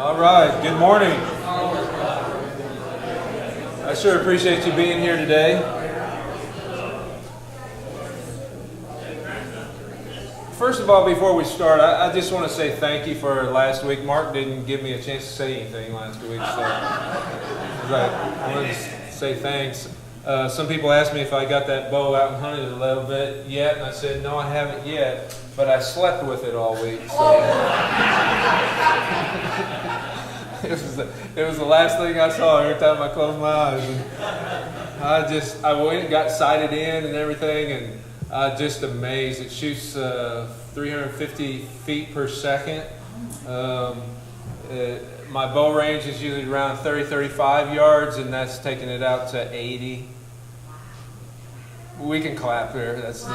All right, good morning. I sure appreciate you being here today. First of all, before we start, I just want to say thank you for last week. Mark didn't give me a chance to say anything last week, so I wanted to say thanks. Some people asked me if I got that bow out and hunted a little bit yet, and I said, no, I haven't yet, but I slept with it all week. So. It was the last thing I saw every time I closed my eyes. And I went and got sighted in and everything, and just amazed. It shoots 350 feet per second. My bow range is usually around 35 yards, and that's taking it out to 80. We can clap here. That's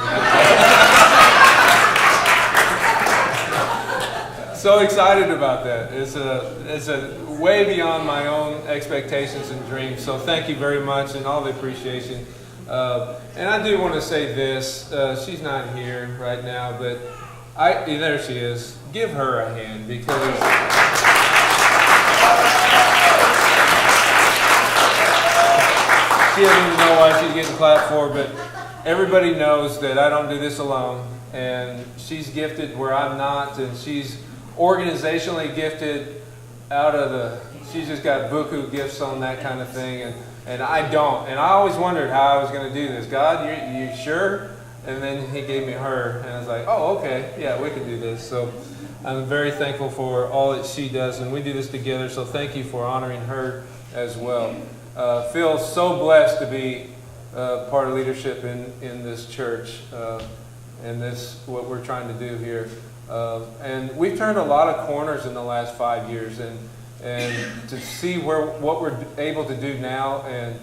so excited about that. It's a way beyond my own expectations and dreams. So thank you very much, and all the appreciation. And I do want to say this. She's not here right now, but there she is. Give her a hand, because she doesn't even know why she's getting clapped for, but everybody knows that I don't do this alone, and she's gifted where I'm not, and she's organizationally gifted she's just got buku gifts on that kind of thing, and I don't. And I always wondered how I was going to do this. God, you sure? And then He gave me her, and I was like, oh, okay, yeah, we can do this. So I'm very thankful for all that she does, and we do this together, so thank you for honoring her as well. Feel so blessed to be part of leadership in this church, and this what we're trying to do here. And we've turned a lot of corners in the last 5 years, and to see what we're able to do now, and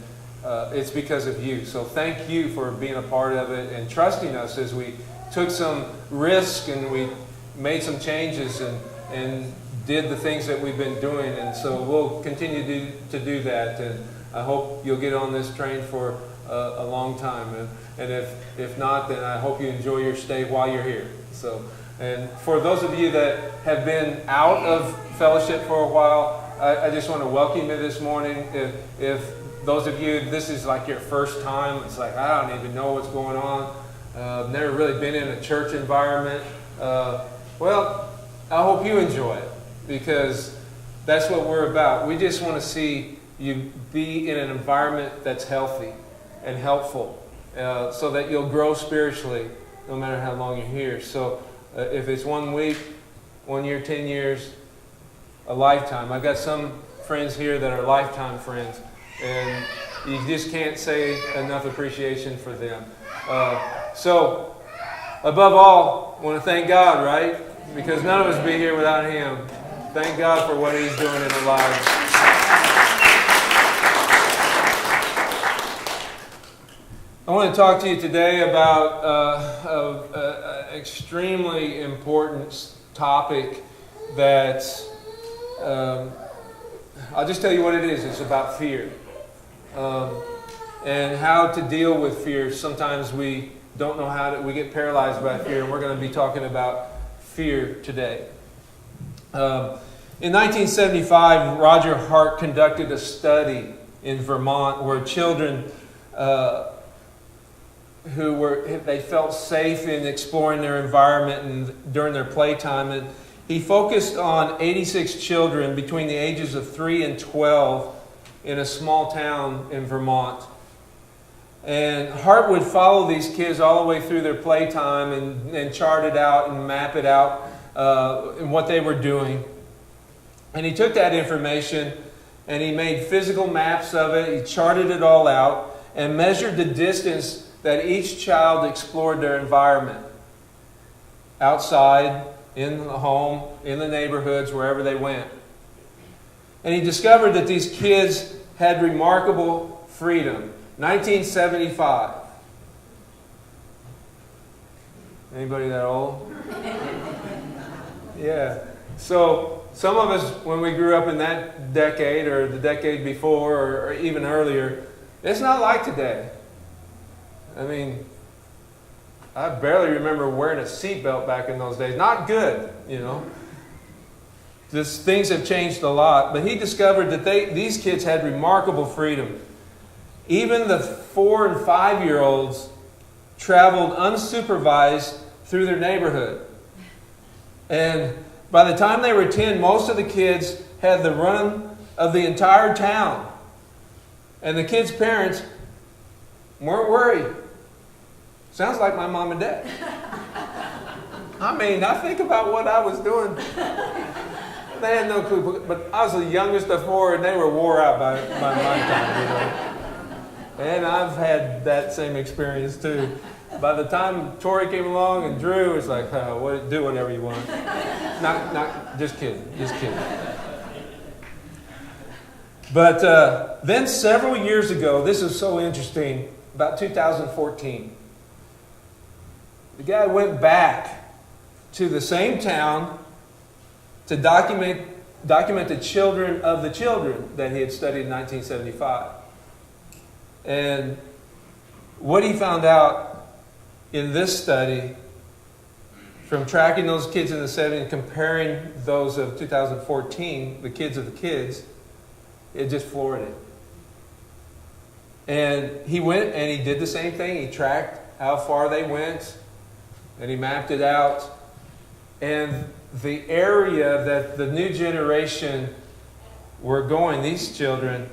it's because of you. So thank you for being a part of it and trusting us as we took some risk and we made some changes and did the things that we've been doing. And so we'll continue to do that. And I hope you'll get on this train for a long time. And if not, then I hope you enjoy your stay while you're here. So. And for those of you that have been out of fellowship for a while, I just want to welcome you this morning. If those of you, this is like your first time, it's like, I don't even know what's going on. Never really been in a church environment. Well, I hope you enjoy it, because that's what we're about. We just want to see you be in an environment that's healthy and helpful, so that you'll grow spiritually no matter how long you're here. So if it's 1 week, 1 year, 10 years, a lifetime. I've got some friends here that are lifetime friends, and you just can't say enough appreciation for them. So, above all, I want to thank God, right? Because none of us would be here without Him. Thank God for what He's doing in our lives. I want to talk to you today about an extremely important topic that I'll just tell you what it is. It's about fear and how to deal with fear. Sometimes we don't know we get paralyzed by fear, and we're going to be talking about fear today. In 1975, Roger Hart conducted a study in Vermont where children they felt safe in exploring their environment and during their playtime. And he focused on 86 children between the ages of 3 and 12 in a small town in Vermont. And Hart would follow these kids all the way through their playtime and chart it out and map it out and what they were doing. And he took that information and he made physical maps of it. He charted it all out and measured the distance that each child explored their environment. Outside, in the home, in the neighborhoods, wherever they went. And he discovered that these kids had remarkable freedom. 1975. Anybody that old? Yeah. So some of us, when we grew up in that decade or the decade before or even earlier, it's not like today. I mean, I barely remember wearing a seatbelt back in those days. Not good, you know. things have changed a lot. But he discovered that these kids had remarkable freedom. Even the 4 and 5-year-olds traveled unsupervised through their neighborhood. And by the time they were 10, most of the kids had the run of the entire town. And the kids' parents weren't worried. Sounds like my mom and dad. I mean, I think about what I was doing. They had no clue. But I was the youngest of 4, and they were wore out by my time, you know. And I've had that same experience too. By the time Tori came along and Drew, it's like, do whatever you want. Just kidding. But then several years ago, this is so interesting, about 2014, the guy went back to the same town to document the children of the children that he had studied in 1975. And what he found out in this study, from tracking those kids in the 70s and comparing those of 2014, the kids of the kids, it just floored it. And he went and he did the same thing. He tracked how far they went, and he mapped it out. And the area that the new generation were going, these children,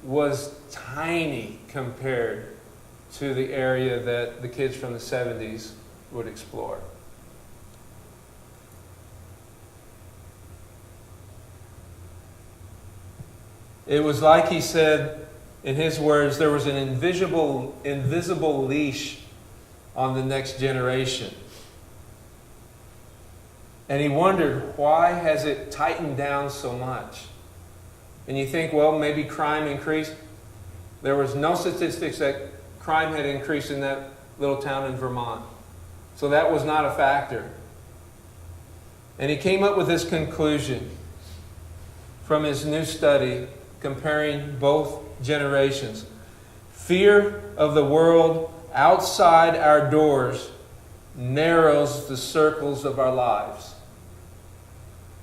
was tiny compared to the area that the kids from the 70s would explore. It was like he said, in his words, there was an invisible leash on the next generation. And he wondered, why has it tightened down so much? And you think, well, maybe crime increased. There was no statistics that crime had increased in that little town in Vermont. So that was not a factor. And he came up with this conclusion from his new study comparing both generations. Fear of the world outside our doors narrows the circles of our lives.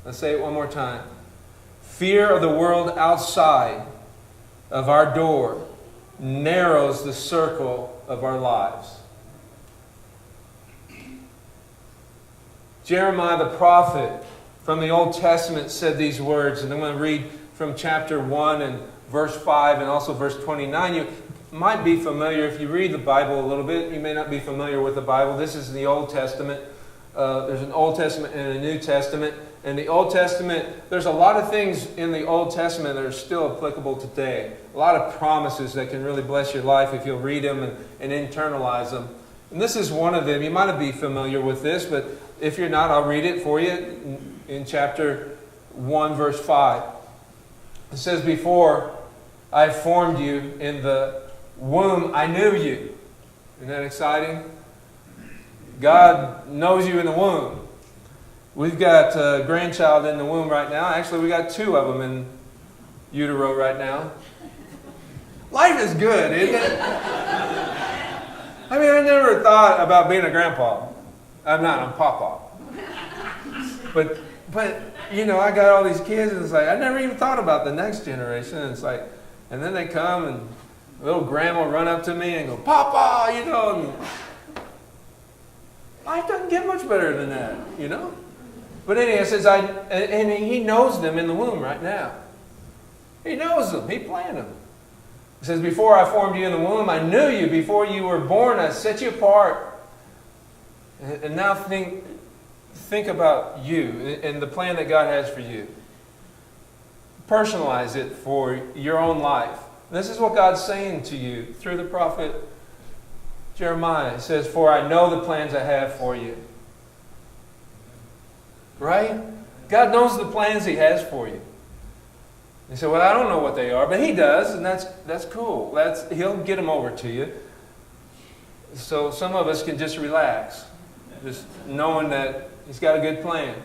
Let's say it one more time. Fear of the world outside of our door narrows the circle of our lives. Jeremiah the prophet from the Old Testament said these words, and I'm going to read from chapter 1 and verse 5 and also verse 29. You might be familiar, if you read the Bible a little bit, you may not be familiar with the Bible. This is the Old Testament. There's an Old Testament and a New Testament. In the Old Testament, there's a lot of things in the Old Testament that are still applicable today. A lot of promises that can really bless your life if you'll read them and internalize them. And this is one of them. You might be familiar with this, but if you're not, I'll read it for you in chapter 1, verse 5. It says, "Before I formed you in the womb, I knew you." Isn't that exciting? God knows you in the womb. We've got a grandchild in the womb right now. Actually, we got 2 of them in utero right now. Life is good, isn't it? I mean, I never thought about being a grandpa. I'm Papa. But you know, I got all these kids, and it's like, I never even thought about the next generation. And it's like, and then they come, and little grandma will run up to me and go, "Papa," you know, and life doesn't get much better than that, you know? But anyway, it says, and he knows them in the womb right now. He knows them. He planned them. It says, "Before I formed you in the womb, I knew you. Before you were born, I set you apart." And now think about you and the plan that God has for you. Personalize it for your own life. This is what God's saying to you through the prophet Jeremiah. It says, "For I know the plans I have for you." Right? God knows the plans He has for you. You say, "Well, I don't know what they are," but He does, and that's cool. He'll get them over to you. So some of us can just relax, just knowing that He's got a good plan.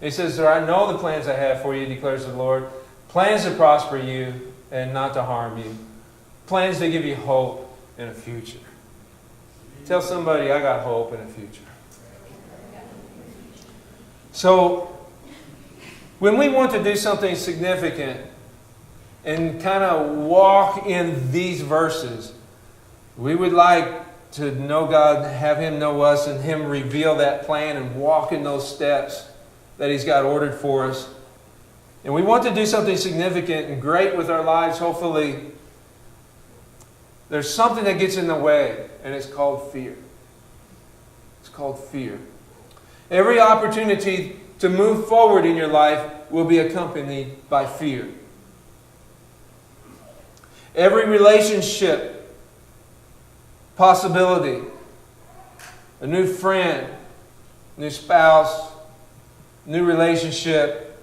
He says, "For I know the plans I have for you, declares the Lord. Plans to prosper you and not to harm you. Plans to give you hope and a future." Tell somebody, I got hope and a future. So, When we want to do something significant and kind of walk in these verses, we would like to know God, have Him know us, and Him reveal that plan and walk in those steps that He's got ordered for us. And we want to do something significant and great with our lives, hopefully. There's something that gets in the way, and it's called fear. It's called fear. Every opportunity to move forward in your life will be accompanied by fear. Every relationship, possibility, a new friend, new spouse, new relationship,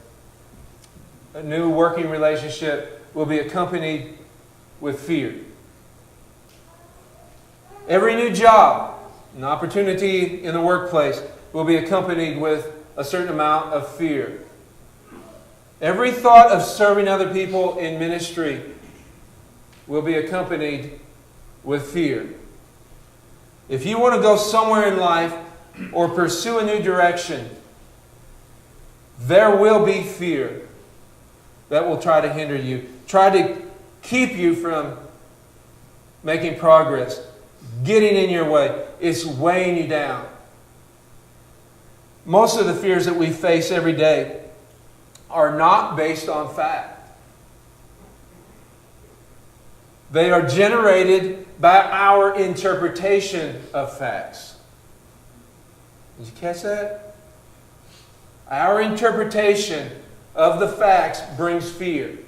a new working relationship will be accompanied with fear. Every new job, an opportunity in the workplace will be accompanied with a certain amount of fear. Every thought of serving other people in ministry will be accompanied with fear. If you want to go somewhere in life or pursue a new direction, there will be fear that will try to hinder you, try to keep you from making progress, getting in your way. It's weighing you down. Most of the fears that we face every day are not based on fact. They are generated by our interpretation of facts. Did you catch that? Our interpretation of the facts brings fear,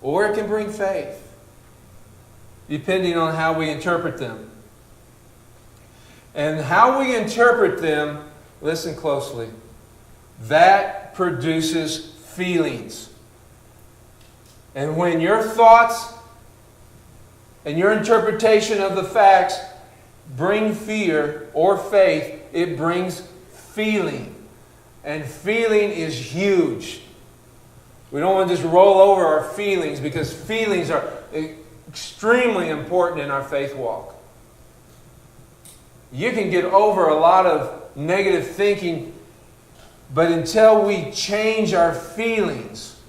or it can bring faith, depending on how we interpret them. And how we interpret them, listen closely, that produces feelings. And when your thoughts and your interpretation of the facts bring fear or faith, it brings feeling. And feeling is huge. We don't want to just roll over our feelings, because feelings are extremely important in our faith walk. You can get over a lot of negative thinking, but until we change our feelings,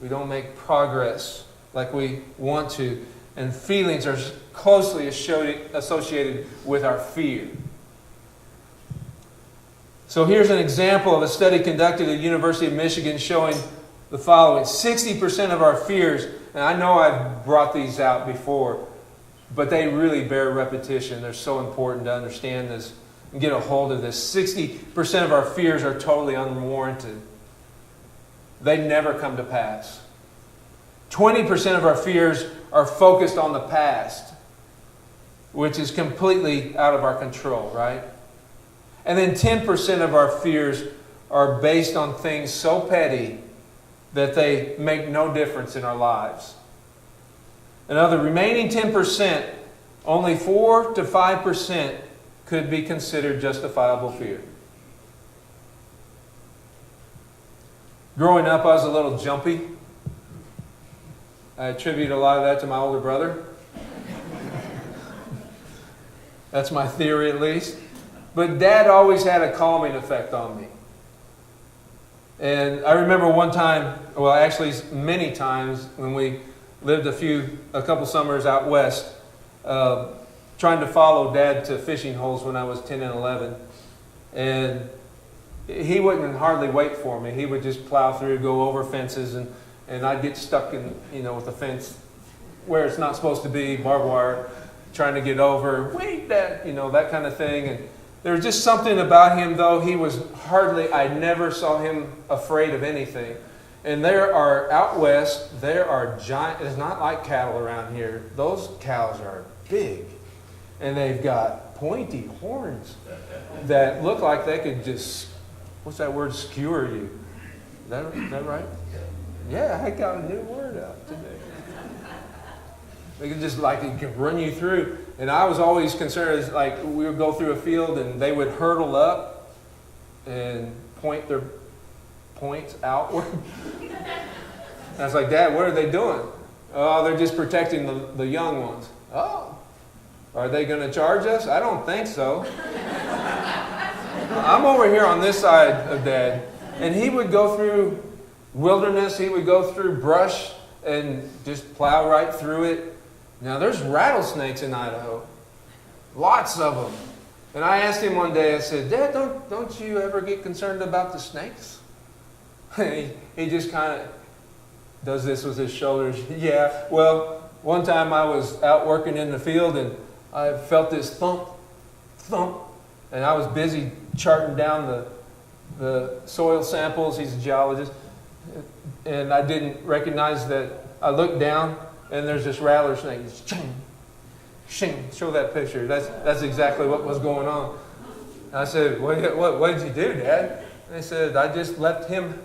we don't make progress like we want to. And feelings are closely associated with our fear. So here's an example of a study conducted at the University of Michigan showing the following. 60% of our fears, and I know I've brought these out before, but they really bear repetition. They're so important to understand this and get a hold of this. 60% of our fears are totally unwarranted. They never come to pass. 20% of our fears are focused on the past, which is completely out of our control, right? And then 10% of our fears are based on things so petty that they make no difference in our lives. And of the remaining 10%, only 4 to 5% could be considered justifiable fear. Growing up, I was a little jumpy. I attribute a lot of that to my older brother. That's my theory, at least. But Dad always had a calming effect on me. And I remember one time, well, actually many times, when we lived a couple summers out west, trying to follow Dad to fishing holes when I was 10 and 11. And he wouldn't hardly wait for me. He would just plow through, go over fences, and I'd get stuck in, with the fence where it's not supposed to be, barbed wire, trying to get over. Wait, Dad, that kind of thing. And there was just something about him, though. I never saw him afraid of anything. And out west, there are giant, it's not like cattle around here. Those cows are big. And they've got pointy horns that look like they could just, what's that word, skewer you. Is that right? Yeah, I got a new word out today. They could just it could run you through. And I was always concerned, we would go through a field and they would hurdle up and point their points outward. And I was like, Dad, what are they doing? Oh, they're just protecting the young ones. Oh, are they going to charge us? I don't think so. I'm over here on this side of Dad. And he would go through wilderness. He would go through brush and just plow right through it. Now, there's rattlesnakes in Idaho. Lots of them. And I asked him one day, I said, Dad, don't you ever get concerned about the snakes? He just kind of does this with his shoulders. Yeah, well, one time I was out working in the field and I felt this thump, thump, and I was busy charting down the soil samples. He's a geologist. And I didn't recognize that. I looked down and there's this rattler snake. It's ching, shing. Show that picture. That's exactly what was going on. And I said, what did you do, Dad? And they said, I just let him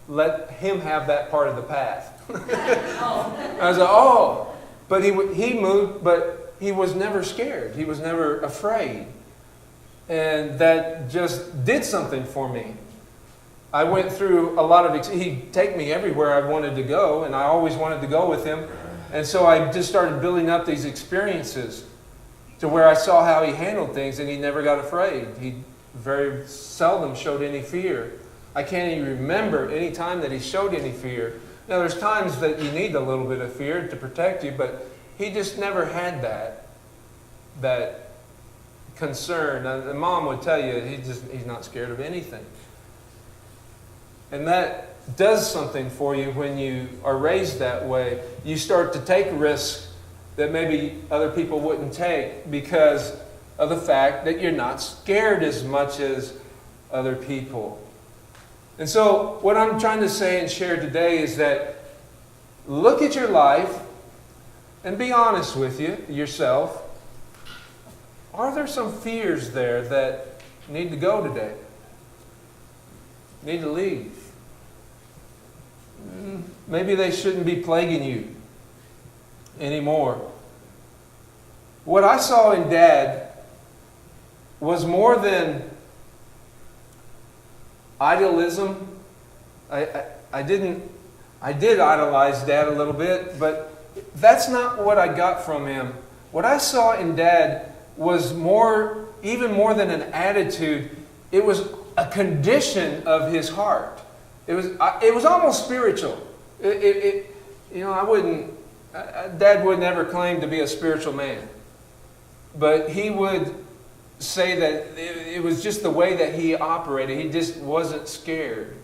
have that part of the path. I was like, oh. But he moved, but he was never scared. He was never afraid. And that just did something for me. I went through a lot of... He'd take me everywhere I wanted to go, and I always wanted to go with him. And so I just started building up these experiences to where I saw how he handled things, and he never got afraid. He very seldom showed any fear. I can't even remember any time that he showed any fear. Now, there's times that you need a little bit of fear to protect you, but he just never had that concern. And Mom would tell you he's not scared of anything. And that does something for you when you are raised that way. You start to take risks that maybe other people wouldn't take because of the fact that you're not scared as much as other people. And so what I'm trying to say and share today is that look at your life and be honest with yourself. Are there some fears there that need to go today? Need to leave? Maybe they shouldn't be plaguing you anymore. What I saw in Dad was more than idealism. I did idolize Dad a little bit, but that's not what I got from him. What I saw in Dad was even more than an attitude. It was a condition of his heart. It was almost spiritual. Dad would never claim to be a spiritual man, but he would say that it was just the way that he operated. He just wasn't scared.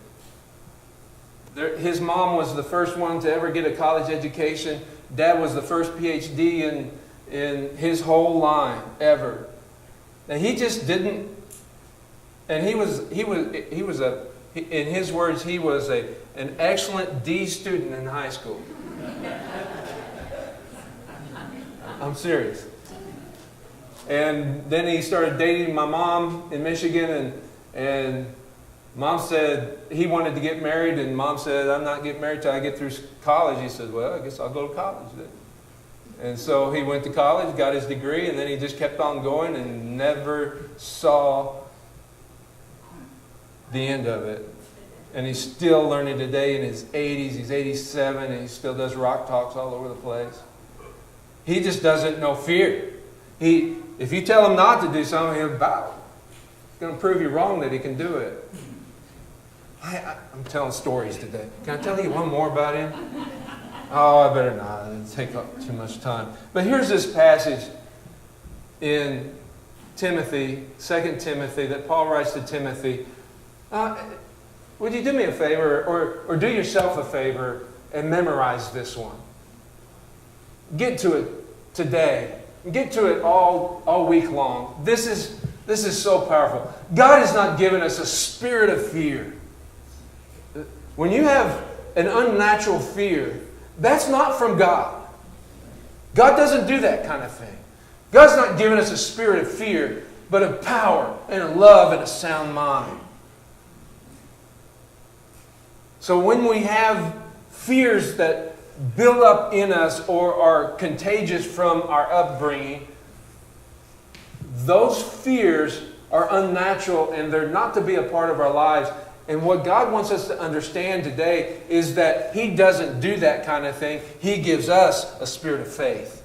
His mom was the first one to ever get a college education. Dad was the first PhD in his whole line ever. And he just didn't. And he was in his words, he was an excellent D student in high school. I'm serious. And then he started dating my mom in Michigan, and Mom said he wanted to get married, and Mom said, I'm not getting married till I get through college. He said, well, I guess I'll go to college then. And so he went to college, got his degree, and then he just kept on going and never saw the end of it. And he's still learning today in his 80s. He's 87, and he still does rock talks all over the place. He just doesn't know fear. If you tell him not to do something, he'll bow. It's going to prove you wrong that he can do it. I'm telling stories today. Can I tell you one more about him? Oh, I better not. It'll take up too much time. But here's this passage in Timothy, 2 Timothy, that Paul writes to Timothy. Would you do me a favor, or do yourself a favor, and memorize this one? Get to it today. Get to it all week long. This is so powerful. God has not given us a spirit of fear. When you have an unnatural fear, that's not from God. God doesn't do that kind of thing. God's not giving us a spirit of fear, but of power and of love and a sound mind. So when we have fears that build up in us or are contagious from our upbringing, those fears are unnatural and they're not to be a part of our lives. And what God wants us to understand today is that He doesn't do that kind of thing. He gives us a spirit of faith.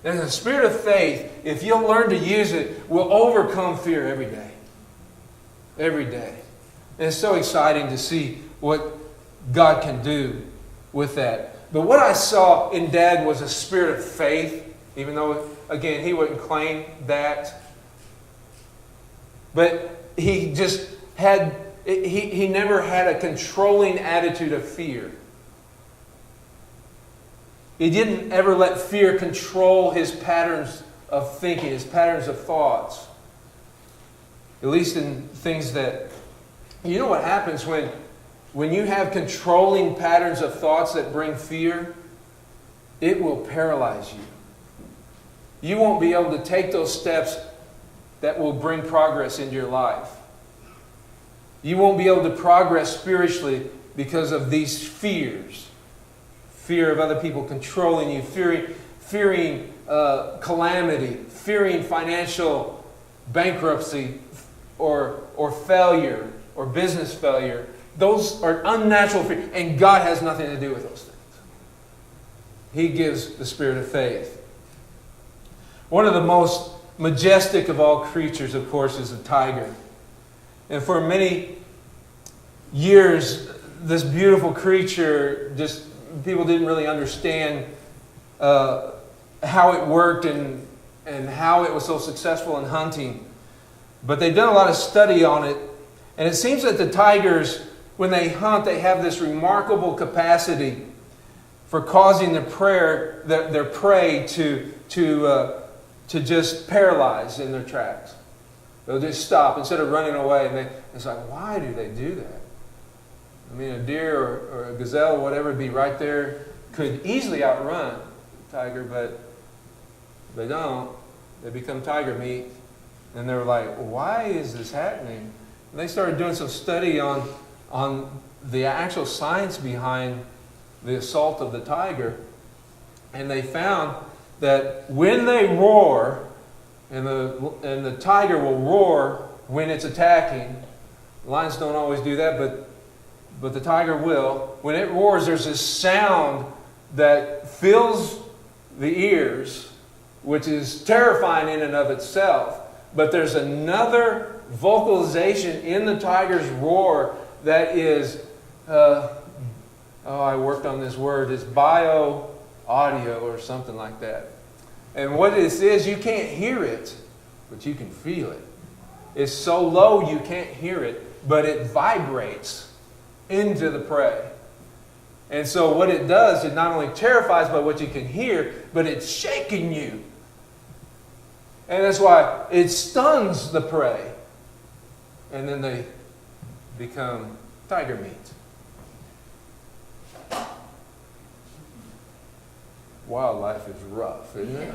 And the spirit of faith, if you'll learn to use it, will overcome fear every day. Every day. And it's so exciting to see what God can do with that. But what I saw in Dad was a spirit of faith, even though, again, he wouldn't claim that. But he just had, he never had a controlling attitude of fear. He didn't ever let fear control his patterns of thinking, his patterns of thoughts. At least in things that... You know what happens when you have controlling patterns of thoughts that bring fear? It will paralyze you. You won't be able to take those steps that will bring progress into your life. You won't be able to progress spiritually because of these fears. Fear of other people controlling you, fearing calamity, fearing financial bankruptcy or failure or business failure. Those are unnatural fears, and God has nothing to do with those things. He gives the spirit of faith. One of the most majestic of all creatures, of course, is a tiger. And for many years, this beautiful creature, just people didn't really understand how it worked and how it was so successful in hunting. But they've done a lot of study on it. And it seems that the tigers, when they hunt, they have this remarkable capacity for causing their prey to just paralyze in their tracks. They'll just stop instead of running away. And it's like, why do they do that? I mean, a deer or a gazelle or whatever would be right there, could easily outrun a tiger, but they don't. They become tiger meat. And they're like, why is this happening? And they started doing some study on the actual science behind the assault of the tiger. And they found that when they roar, and the tiger will roar when it's attacking. Lions don't always do that, but the tiger will. When it roars, there's this sound that fills the ears, which is terrifying in and of itself. But there's another vocalization in the tiger's roar that is, I worked on this word, it's bio-audio or something like that. And what this is, you can't hear it, but you can feel it. It's so low you can't hear it, but it vibrates into the prey. And so what it does, it not only terrifies by what you can hear, but it's shaking you. And that's why it stuns the prey. And then they become tiger meat. Wildlife is rough, isn't it?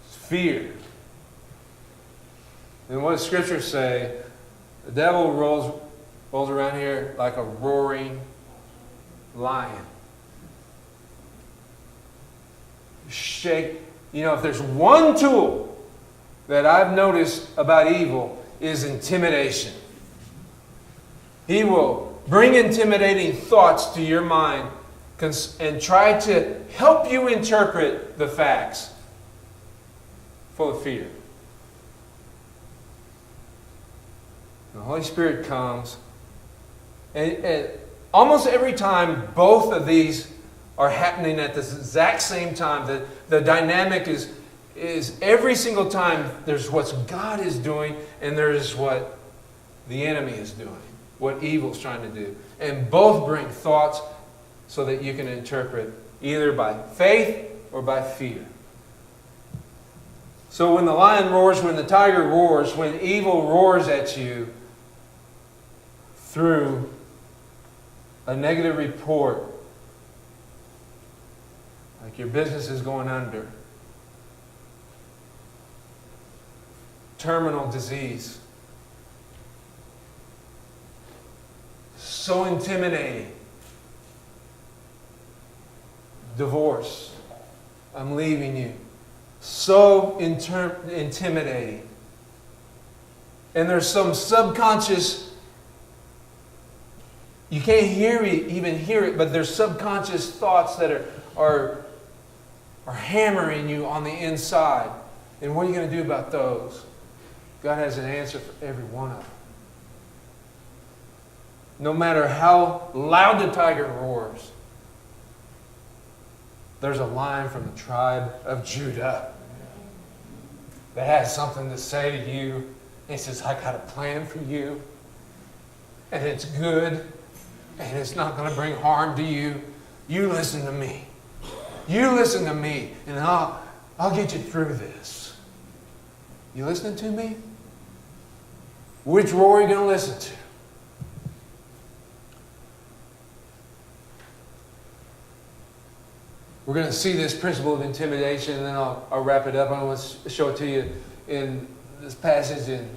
It's fear. And what does Scripture say? The devil rolls around here like a roaring lion. Shake. You know, if there's one tool that I've noticed about evil is intimidation. He will bring intimidating thoughts to your mind and try to help you interpret the facts full of fear. The Holy Spirit comes, and almost every time both of these are happening at the exact same time, the dynamic is every single time there's what God is doing and there's what the enemy is doing, what evil's trying to do. And both bring thoughts so that you can interpret either by faith or by fear. So when the lion roars, when the tiger roars, when evil roars at you through a negative report, like your business is going under, terminal disease, so intimidating, divorce, I'm leaving you, so intimidating. And there's some subconscious, you can't even hear it, but there's subconscious thoughts that are hammering you on the inside. And what are you going to do about those? God has an answer for every one of them. No matter how loud the tiger roars, there's a lion from the tribe of Judah that has something to say to you. He says, I got a plan for you. And it's good. And it's not going to bring harm to you. You listen to me. You listen to me. And I'll get you through this. You listening to me? Which roar are you going to listen to? We're going to see this principle of intimidation, and then I'll wrap it up. I want to show it to you in this passage in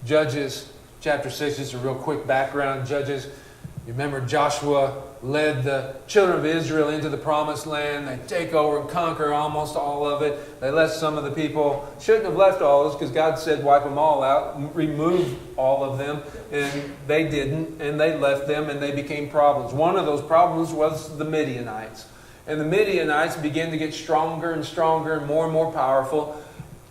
Judges chapter 6. Just a real quick background. Judges, you remember Joshua led the children of Israel into the promised land. They take over and conquer almost all of it. They left some of the people. Shouldn't have left all of us because God said wipe them all out, remove all of them. And they didn't, and they left them, and they became problems. One of those problems was the Midianites. And the Midianites began to get stronger and stronger and more powerful,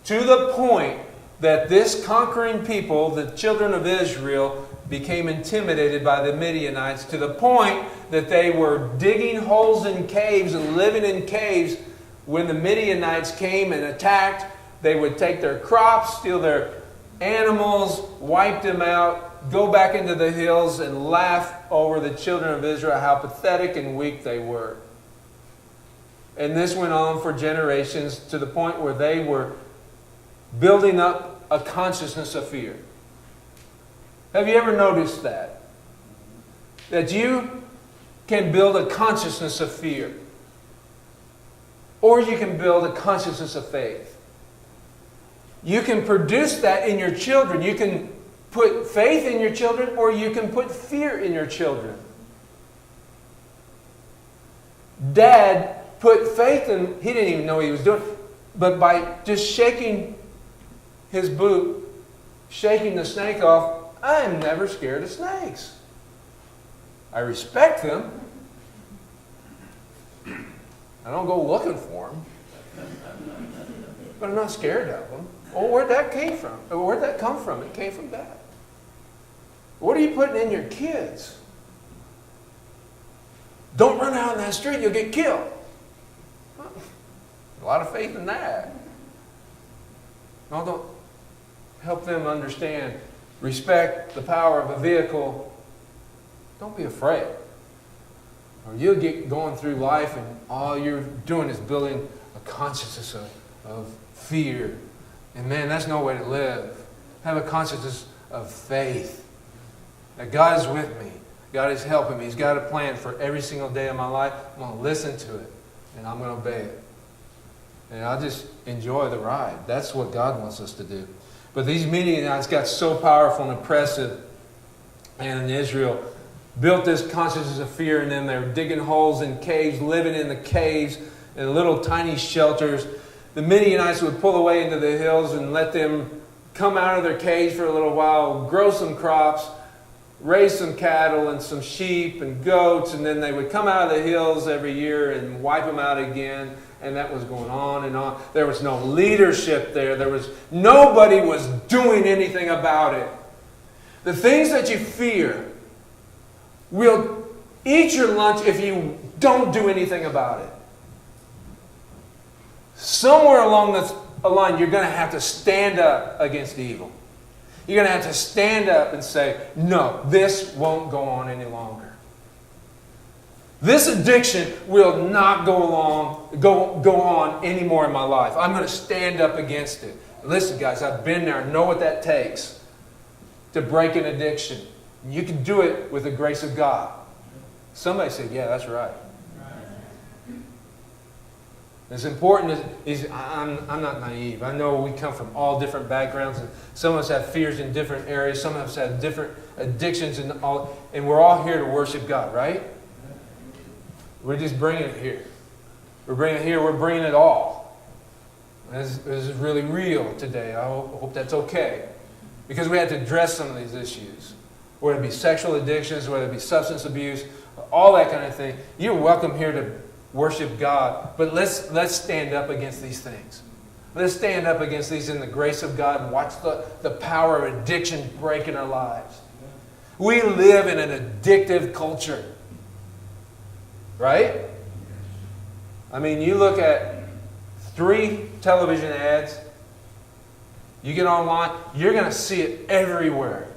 to the point that this conquering people, the children of Israel, became intimidated by the Midianites, to the point that they were digging holes in caves and living in caves. When the Midianites came and attacked, they would take their crops, steal their animals, wipe them out, go back into the hills and laugh over the children of Israel, how pathetic and weak they were. And this went on for generations, to the point where they were building up a consciousness of fear. Have you ever noticed that? That you can build a consciousness of fear. Or you can build a consciousness of faith. You can produce that in your children. You can put faith in your children, or you can put fear in your children. Dad put faith in, he didn't even know what he was doing, but by just shaking his boot, shaking the snake off, I'm never scared of snakes. I respect them. I don't go looking for them. But I'm not scared of them. Oh, where'd that came from? Where'd that come from? It came from Dad. What are you putting in your kids? Don't run out in that street, you'll get killed. A lot of faith in that. No, don't help them understand. Respect the power of a vehicle. Don't be afraid. Or you'll get going through life and all you're doing is building a consciousness of fear. And man, that's no way to live. Have a consciousness of faith. That God is with me. God is helping me. He's got a plan for every single day of my life. I'm going to listen to it. And I'm going to obey it. And I'll just enjoy the ride. That's what God wants us to do. But these Midianites got so powerful and oppressive. And Israel built this consciousness of fear in them. They were digging holes in caves, living in the caves, in little tiny shelters. The Midianites would pull away into the hills and let them come out of their caves for a little while, grow some crops, raise some cattle and some sheep and goats, and then they would come out of the hills every year and wipe them out again. And that was going on and on. There was no leadership there. Nobody was doing anything about it. The things that you fear will eat your lunch if you don't do anything about it. Somewhere along the line, you're going to have to stand up against evil. You're going to have to stand up and say, no, this won't go on any longer. This addiction will not go on anymore in my life. I'm going to stand up against it. Listen, guys, I've been there. I know what that takes to break an addiction. You can do it with the grace of God. Somebody said, yeah, that's right. It's important. I'm not naive. I know we come from all different backgrounds. And some of us have fears in different areas. Some of us have different addictions. And we're all here to worship God, right? We're just bringing it here. We're bringing it all. This is really real today. I hope that's okay. Because we have to address some of these issues. Whether it be sexual addictions, whether it be substance abuse, all that kind of thing. You're welcome here to worship God. But let's stand up against these things. Let's stand up against these in the grace of God and watch the power of addiction break in our lives. We live in an addictive culture. Right? I mean, you look at 3 television ads, you get online, you're going to see it everywhere.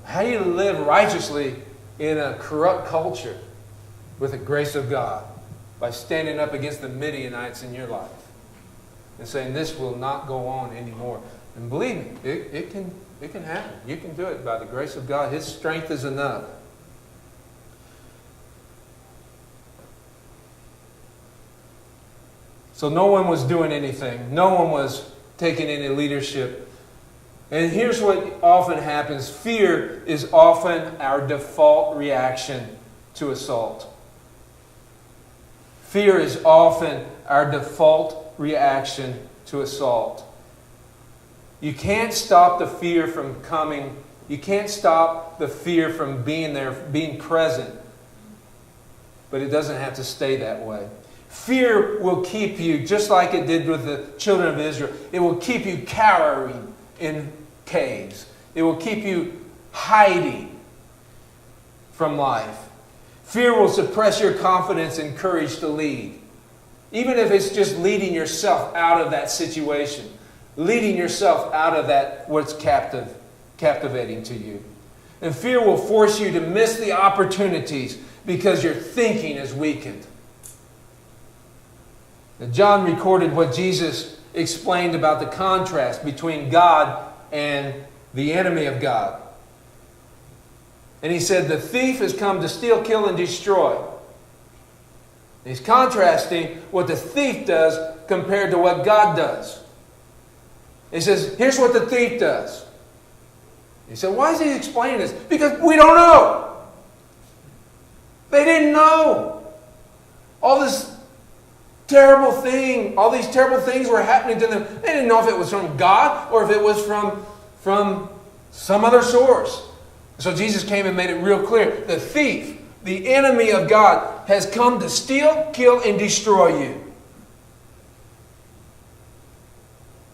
How do you live righteously in a corrupt culture with the grace of God? By standing up against the Midianites in your life and saying, this will not go on anymore. And believe me, it can happen. You can do it by the grace of God. His strength is enough. So no one was doing anything. No one was taking any leadership. And here's what often happens. Fear is often our default reaction to assault. Fear is often our default reaction to assault. You can't stop the fear from coming. You can't stop the fear from being there, being present. But it doesn't have to stay that way. Fear will keep you, just like it did with the children of Israel, it will keep you cowering in caves. It will keep you hiding from life. Fear will suppress your confidence and courage to lead. Even if it's just leading yourself out of that situation. Leading yourself out of that what's captivating to you. And fear will force you to miss the opportunities because your thinking is weakened. Now, John recorded what Jesus explained about the contrast between God and the enemy of God. And he said, the thief has come to steal, kill, and destroy. He's contrasting what the thief does compared to what God does. He says, here's what the thief does. He said, why is he explaining this? Because we don't know. They didn't know. All these terrible things were happening to them. They didn't know if it was from God or if it was from some other source. So Jesus came and made it real clear. The thief, the enemy of God, has come to steal, kill, and destroy you.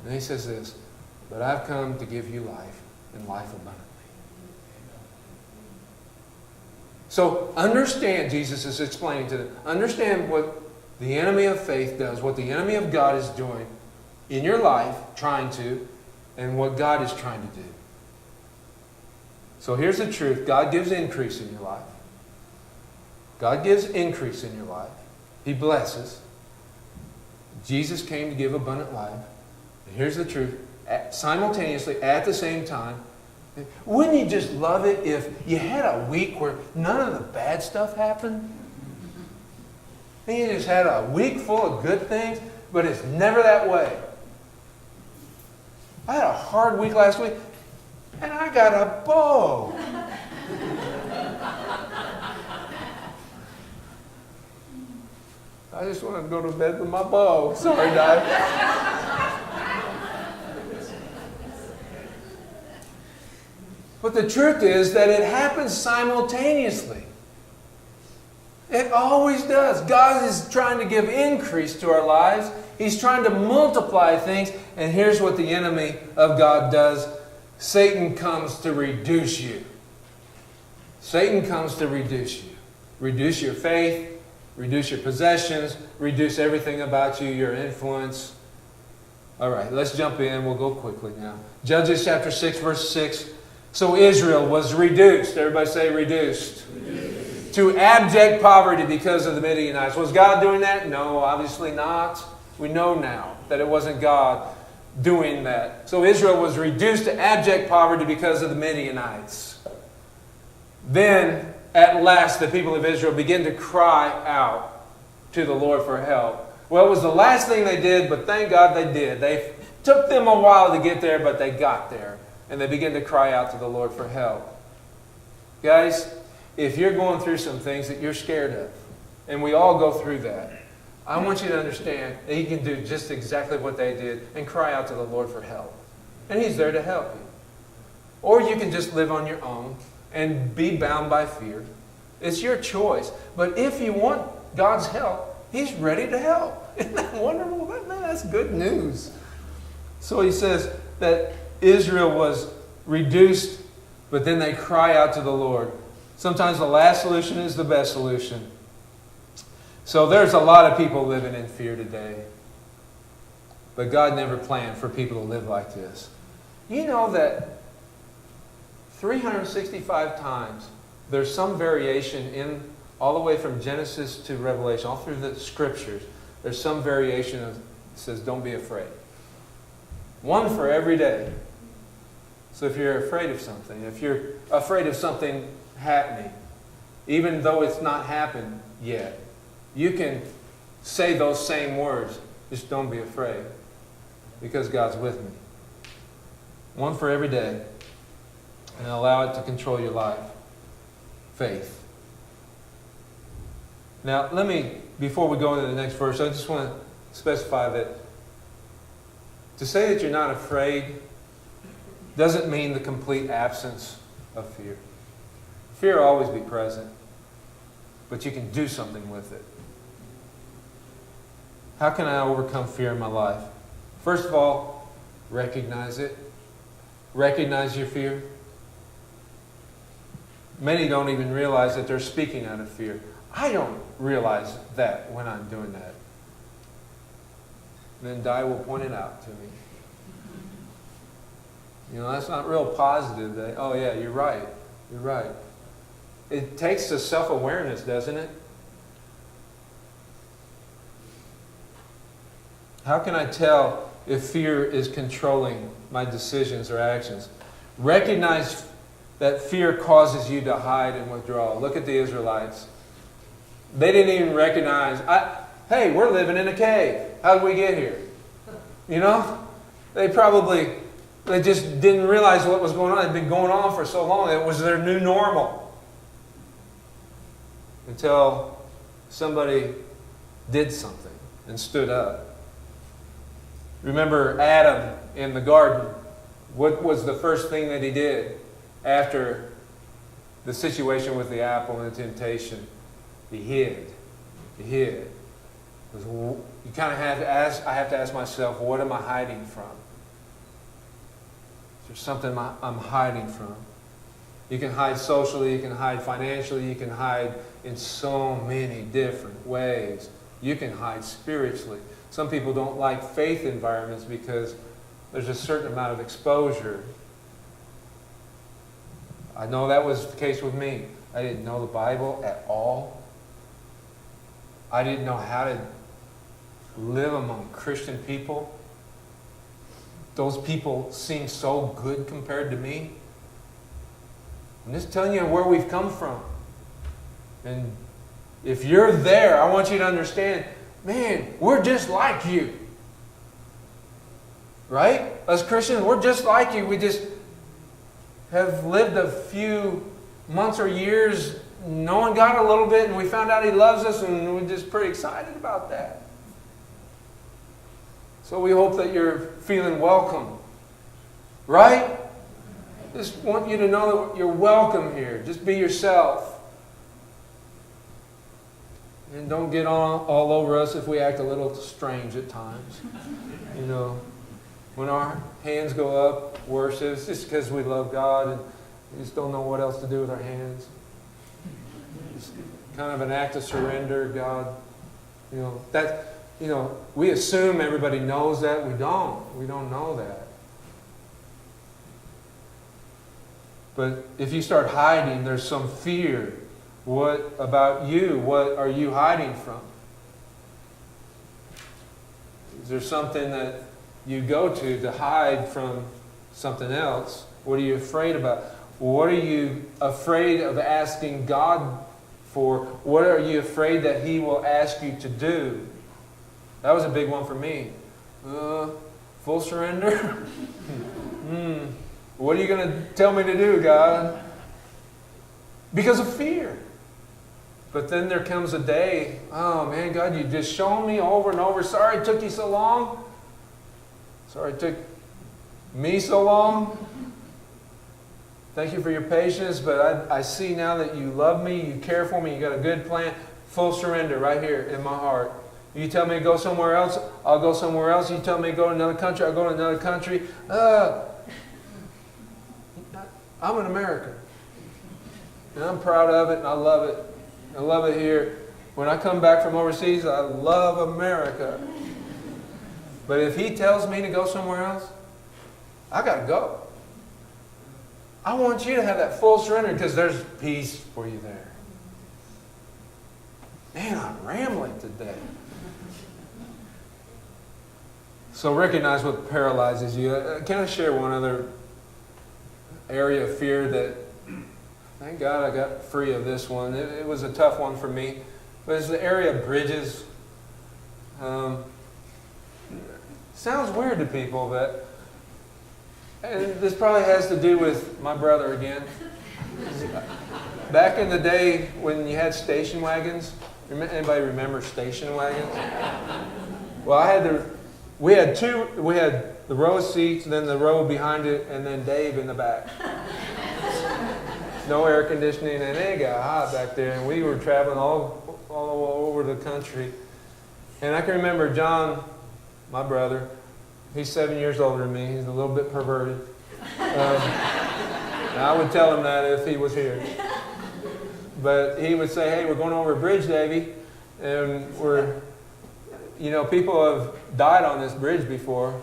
And he says this, but I've come to give you life and life abundantly. So understand, Jesus is explaining to them, understand what the enemy of faith does, what the enemy of God is doing in your life, trying to, and what God is trying to do. So here's the truth. God gives increase in your life. God gives increase in your life. He blesses. Jesus came to give abundant life. And here's the truth. Simultaneously, at the same time, wouldn't you just love it if you had a week where none of the bad stuff happened? And you just had a week full of good things, but it's never that way. I had a hard week last week, and I got a bow. I just want to go to bed with my bow. Sorry, Dad. But the truth is that it happens simultaneously. It always does. God is trying to give increase to our lives. He's trying to multiply things. And here's what the enemy of God does. Satan comes to reduce you. Satan comes to reduce you. Reduce your faith. Reduce your possessions. Reduce everything about you, your influence. All right, let's jump in. We'll go quickly now. Judges chapter 6, verse 6. So Israel was reduced. Everybody say reduced. To abject poverty because of the Midianites. Was God doing that? No, obviously not. We know now that it wasn't God doing that. So Israel was reduced to abject poverty because of the Midianites. Then, at last, the people of Israel began to cry out to the Lord for help. Well, it was the last thing they did, but thank God they did. They took them a while to get there, but they got there. And they began to cry out to the Lord for help. Guys, if you're going through some things that you're scared of, and we all go through that, I want you to understand that you can do just exactly what they did and cry out to the Lord for help. And He's there to help you. Or you can just live on your own and be bound by fear. It's your choice. But if you want God's help, He's ready to help. Isn't that wonderful? Man, that's good news. So he says that Israel was reduced, but then they cry out to the Lord. Sometimes the last solution is the best solution. So there's a lot of people living in fear today. But God never planned for people to live like this. You know that 365 times there's some variation in all the way from Genesis to Revelation, all through the scriptures, there's some variation that says, don't be afraid. One for every day. So if you're afraid of something, if you're afraid of something happening, even though it's not happened yet, you can say those same words. Just don't be afraid, because God's with me. One for every day, and allow it to control your life. Faith. Now, before we go into the next verse, I just want to specify that to say that you're not afraid doesn't mean the complete absence of fear. Fear will always be present, but you can do something with it. How can I overcome fear in my life? First of all, recognize it. Recognize your fear. Many don't even realize that they're speaking out of fear. I don't realize that when I'm doing that. Then Di will point it out to me. You know, that's not real positive. Oh yeah, you're right. You're right. It takes the self-awareness, doesn't it? How can I tell if fear is controlling my decisions or actions? Recognize that fear causes you to hide and withdraw. Look at the Israelites. They didn't even recognize, hey, we're living in a cave. How did we get here? You know? They just didn't realize what was going on. It had been going on for so long. It was their new normal. Until somebody did something and stood up. Remember Adam in the garden. What was the first thing that he did after the situation with the apple and the temptation? He hid. He hid. You kind of have to ask, I have to ask myself, what am I hiding from? Is there something I'm hiding from? You can hide socially, you can hide financially, you can hide in so many different ways. You can hide spiritually. Some people don't like faith environments because there's a certain amount of exposure. I know that was the case with me. I didn't know the Bible at all. I didn't know how to live among Christian people. Those people seem so good compared to me. I'm just telling you where we've come from. And if you're there, I want you to understand, man, we're just like you. Right? As Christians, we're just like you. We just have lived a few months or years knowing God a little bit, and we found out He loves us, and we're just pretty excited about that. So we hope that you're feeling welcome. Right? Just want you to know that you're welcome here. Just be yourself. And don't get all over us if we act a little strange at times. You know, when our hands go up, worship, it's just because we love God and we just don't know what else to do with our hands. It's kind of an act of surrender, God. We assume everybody knows that. We don't. We don't know that. But if you start hiding, there's some fear. What about you? What are you hiding from? Is there something that you go to hide from something else? What are you afraid about? What are you afraid of asking God for? What are you afraid that He will ask you to do? That was a big one for me. Full surrender? What are you going to tell me to do, God? Because of fear. But then there comes a day, oh man, God, you've just shown me over and over. Sorry it took you so long. Sorry it took me so long. Thank you for your patience, but I see now that you love me, you care for me, you got a good plan. Full surrender right here in my heart. You tell me to go somewhere else, I'll go somewhere else. You tell me to go to another country, I'll go to another country. I'm an American. And I'm proud of it, and I love it. I love it here. When I come back from overseas, I love America. But if he tells me to go somewhere else, I got to go. I want you to have that full surrender because there's peace for you there. Man, I'm rambling today. So recognize what paralyzes you. Can I share one other area of fear that, thank God I got free of this one. It was a tough one for me. But it's the area of bridges. Sounds weird to people, but and this probably has to do with my brother again. Back in the day when you had station wagons, anybody remember station wagons? Well, we had the row of seats, then the row behind it, and then Dave in the back. No air conditioning, and it got hot back there, and we were traveling all over the country. And I can remember John, my brother, he's 7 years older than me. He's a little bit perverted. And I would tell him that if he was here. But he would say, hey, we're going over a bridge, Davey. And people have died on this bridge before.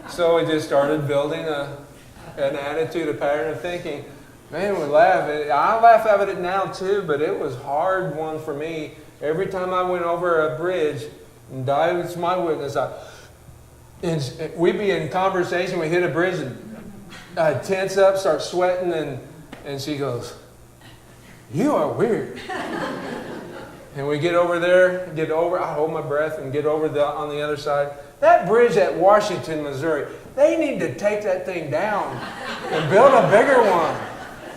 So we just started building an attitude, a pattern of thinking. Man, we laugh. I laugh at it now too, but it was a hard one for me. Every time I went over a bridge, and Di was my witness, we'd be in conversation, we hit a bridge, and I'd tense up, start sweating, and she goes, you are weird. And we get over there, I hold my breath and get over on the other side. That bridge at Washington, Missouri, they need to take that thing down and build a bigger one.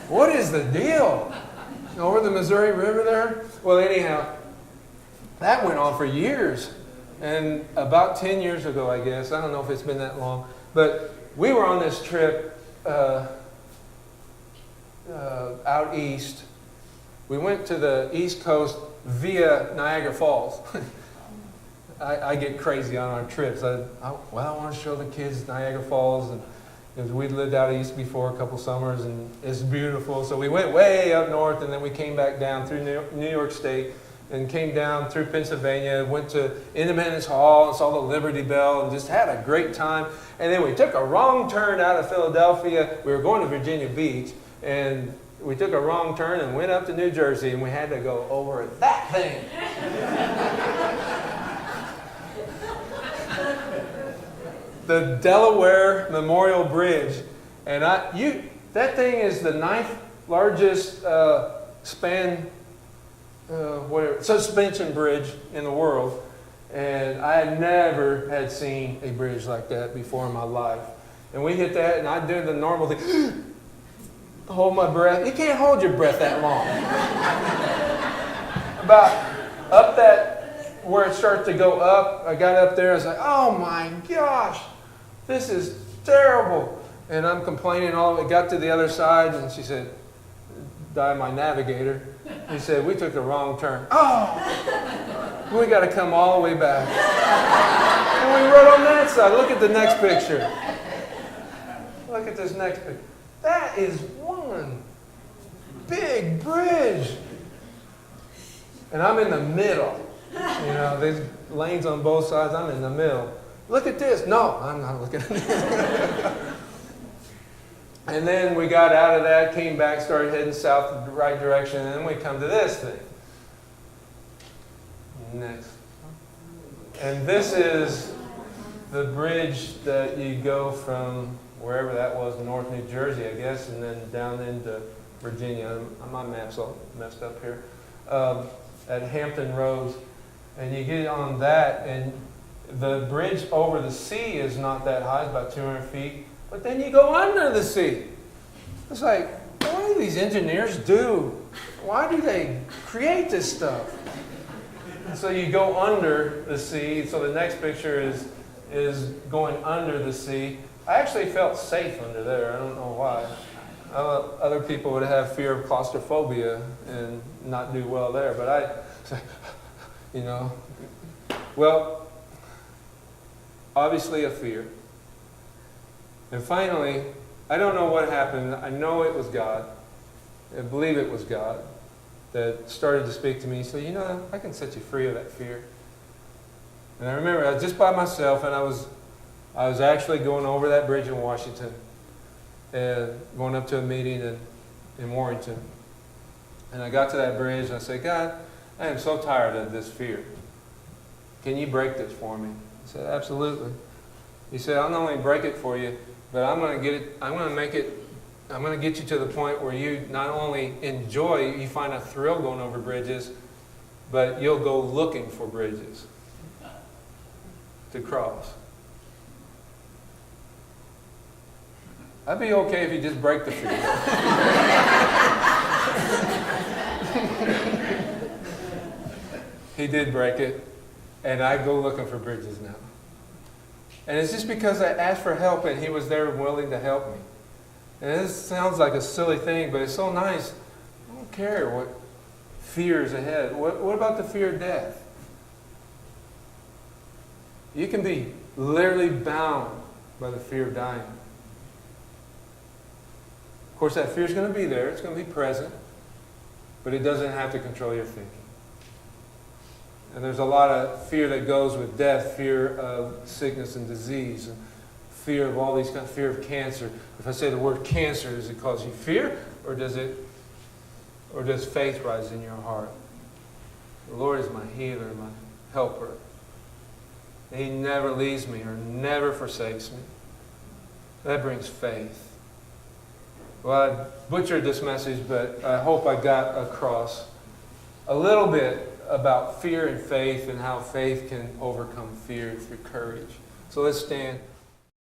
What is the deal? Over the Missouri River there? Well, anyhow, that went on for years. And about 10 years ago, I guess, I don't know if it's been that long, but we were on this trip out east. We went to the East Coast via Niagara Falls. I get crazy on our trips. I want to show the kids Niagara Falls. And we'd lived out east before a couple summers, and it's beautiful. So we went way up north, and then we came back down through New York State and came down through Pennsylvania, went to Independence Hall and saw the Liberty Bell and just had a great time. And then we took a wrong turn out of Philadelphia. We were going to Virginia Beach, and we took a wrong turn and went up to New Jersey, and we had to go over that thing. The Delaware Memorial Bridge. And that thing is the 9th largest suspension bridge in the world. And I had never had seen a bridge like that before in my life. And we hit that, and I did the normal thing. Hold my breath. You can't hold your breath that long. About up that, where it starts to go up, I got up there, I was like, oh my gosh, this is terrible. And I'm complaining all the way, got to the other side, and she said, Di, my navigator, he said, we took the wrong turn. Oh, we got to come all the way back. And we rode on that side. Look at the next picture. Look at this next picture. That is one big bridge. And I'm in the middle. There's lanes on both sides. I'm in the middle. Look at this. No, I'm not looking at this. And then we got out of that, came back, started heading south the right direction, and then we come to this thing. Next. And this is the bridge that you go from wherever that was, North New Jersey, I guess, and then down into Virginia. My map's all messed up here. At Hampton Roads. And you get on that, and the bridge over the sea is not that high, it's about 200 feet. But then you go under the sea. It's like, what do these engineers do? Why do they create this stuff? And so you go under the sea. So the next picture is going under the sea. I actually felt safe under there. I don't know why. Other people would have fear of claustrophobia and not do well there. But You know? Well, obviously a fear. And finally, I don't know what happened. I know it was God. I believe it was God that started to speak to me. He said, you know, I can set you free of that fear. And I remember I was just by myself, and I was actually going over that bridge in Washington and going up to a meeting in Warrington. And I got to that bridge and I said, God, I am so tired of this fear. Can you break this for me? He said, absolutely. He said, I'll not only break it for you, but I'm going to get you to the point where you not only enjoy, you find a thrill going over bridges, but you'll go looking for bridges to cross. I'd be okay if you just break the fear. He did break it, and I go looking for bridges now. And it's just because I asked for help and he was there willing to help me. And this sounds like a silly thing, but it's so nice. I don't care what fear is ahead. What about the fear of death? You can be literally bound by the fear of dying. Of course, that fear is going to be there. It's going to be present. But it doesn't have to control your thinking. And there's a lot of fear that goes with death, fear of sickness and disease, and fear of all these kinds, fear of cancer. If I say the word cancer, does it cause you fear, or does faith rise in your heart? The Lord is my healer, my helper. He never leaves me or never forsakes me. That brings faith. Well, I butchered this message, but I hope I got across a little bit about fear and faith and how faith can overcome fear through courage. So let's stand.